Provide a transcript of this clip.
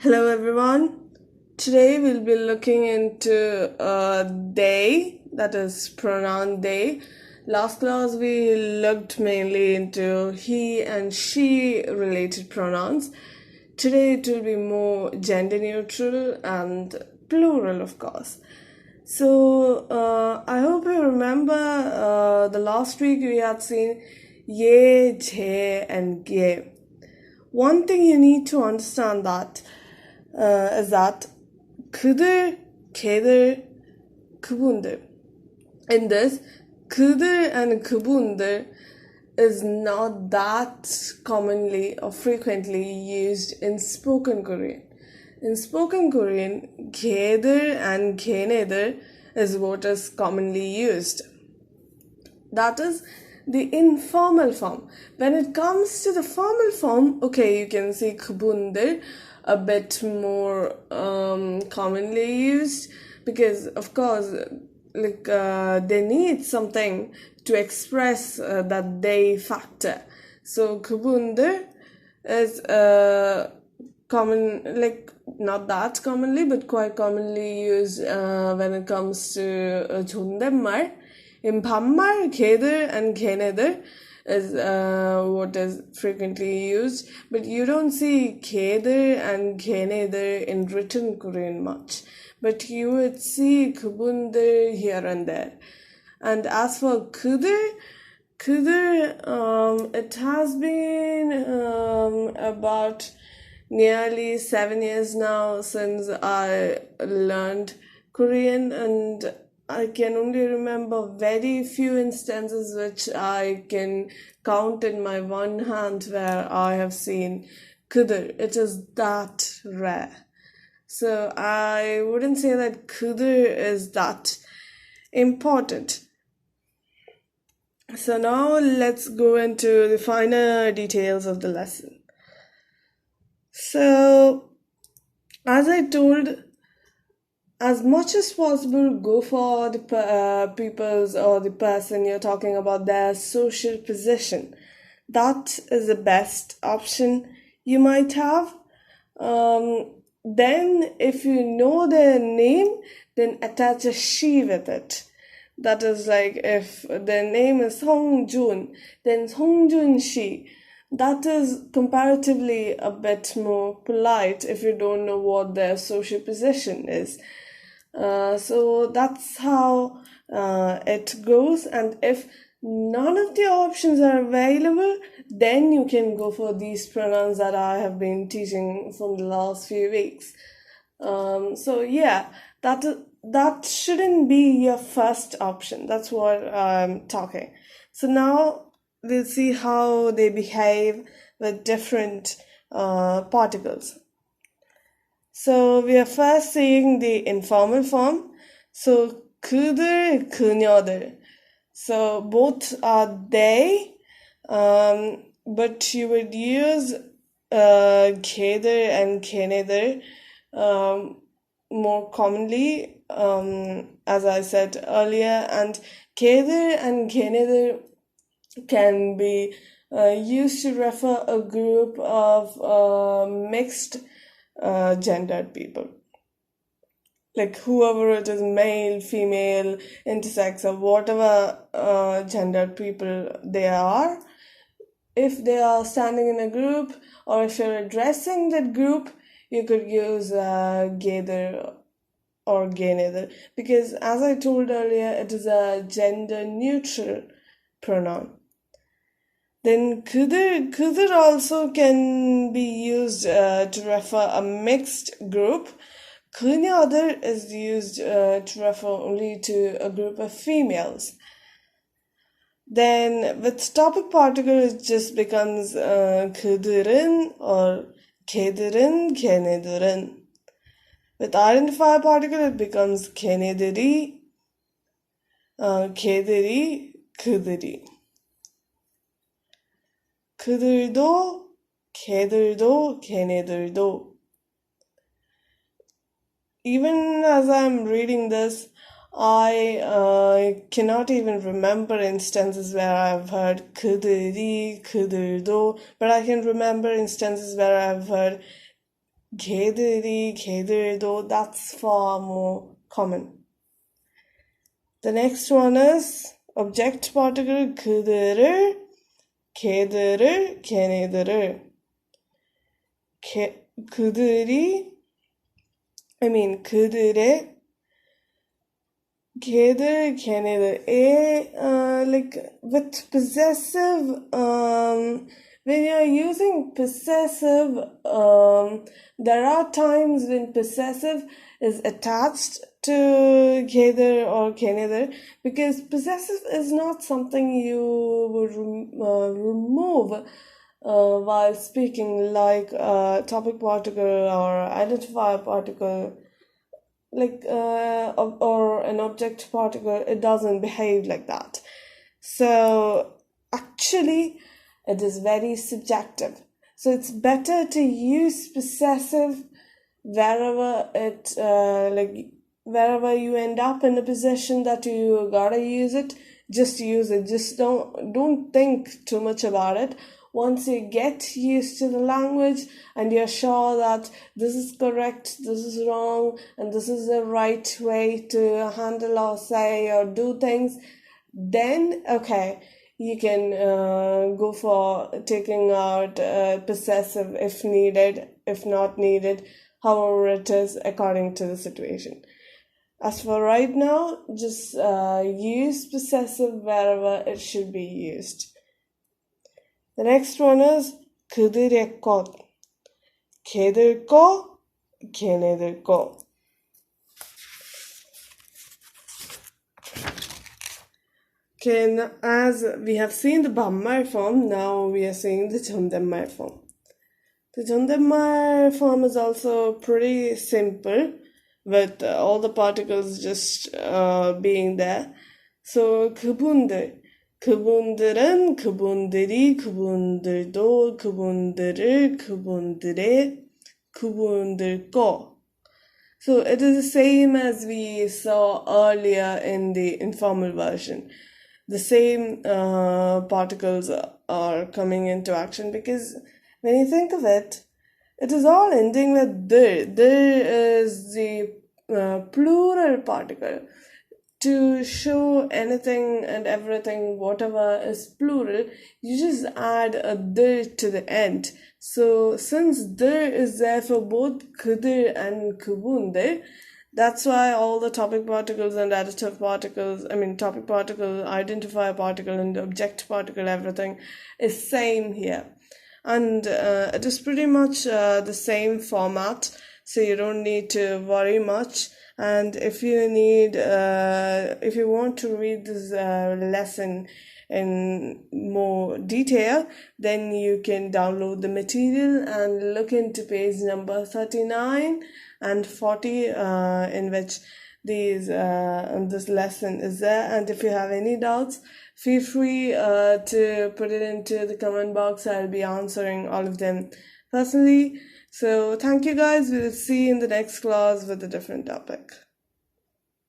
Hello everyone. Today we'll be looking into they, that is pronoun they. Last class we looked mainly into he and she related pronouns. Today it will be more gender neutral and plural, of course. So I hope you remember the last week we had seen ye, je, and ge. One thing you need to understand is that kıdır, keder, kıbundur. In this, kıdır and kıbundur is not that commonly or frequently used in spoken Korean. In spoken Korean, keder and kenedir is what is commonly used. That is the informal form. When it comes to the formal form, okay, you can see kıbundur a bit more commonly used because, of course, they need something to express that they factor. So kıbundur is common, not that commonly, but quite commonly used when it comes to 존댓말. In 반말, keder and kenedir is what is frequently used, but you don't see keder and kenedir in written Korean much. But you would see kıbundur here and there. And as for kıdır, it has been about nearly 7 years now since I learned Korean, and I can only remember very few instances which I can count in my one hand where I have seen kıdır. It is that rare. So I wouldn't say that kıdır is that important. So now let's go into the finer details of the lesson. So, as I told, as much as possible, go for the people's or the person you're talking about, their social position. That is the best option you might have. Then, if you know their name, then attach a she with it. That is like if their name is Hongjun, then Hongjun she. That is comparatively a bit more polite if you don't know what their social position is. So that's how it goes, and if none of the options are available, then you can go for these pronouns that I have been teaching from the last few weeks. So yeah, that shouldn't be your first option. That's what I'm talking. So now we'll see how they behave with different particles. So we are first seeing the informal form. So kıdır, kınyödır. So both are they, but you would use keder and kenedir more commonly, as I said earlier, and keder and kenedir can be used to refer a group of mixed gendered people, like whoever it is, male, female, intersex, or whatever gendered people they are. If they are standing in a group, or if you're addressing that group, you could use geder or genedir, because as I told earlier, it is a gender neutral pronoun. Then kıdır also can be used to refer a mixed group. Kınyödır is used to refer only to a group of females. Then with topic particle, it just becomes kıdırın or kedirin, kenedirin. With identifier particle, it becomes kenediri, kediri, kıdırı. 그들도, 걔들도, 걔네들도. Even as I'm reading this, I cannot even remember instances where I've heard 그들이, 그들도, but I can remember instances where I've heard 걔들이, 걔들도, that's far more common. The next one is object particle 그들을, 걔들을, 걔네들을. 그들이, 그들의, 걔들, 걔네들. Like with possessive, when you're using possessive, there are times when possessive is attached to 걔들 or 걔네들, because possessive is not something you would remove while speaking, like topic particle or identifier particle, like or an object particle. It doesn't behave like that. So actually it is very subjective, so it's better to use possessive wherever it wherever you end up in a position that you gotta use it. Just use it. Just don't think too much about it. Once you get used to the language and you're sure that this is correct, this is wrong, and this is the right way to handle or say or do things, then okay, you can go for taking out possessive if needed, if not needed, however it is according to the situation. As for right now, just use possessive wherever it should be used. The next one is 그들의 것, 걔들 거, 걔네들 거. Okay, as we have seen the Bhammar form, now we are seeing the 존댓말 form. The 존댓말 form is also pretty simple, with all the particles just being there. So 그분들, 그분들은, 그분들이, 그분들도, 그분들을, 그분들의, 그분들 거. So it is the same as we saw earlier in the informal version. The same particles are coming into action, because when you think of it, it is all ending with dir. Dir is the plural particle. To show anything and everything, whatever is plural, you just add a dir to the end. So since dir is there for both kudir and kubundir, that's why all the topic particles and adjective particles, topic particle, identifier particle, and object particle, everything is same here. And it is pretty much the same format, so you don't need to worry much. And if you need, if you want to read this lesson in more detail, then you can download the material and look into page number 39 and 40, in which this lesson is there. And if you have any doubts, feel free to put it into the comment box. I'll be answering all of them personally. So thank you guys. We'll see you in the next class with a different topic.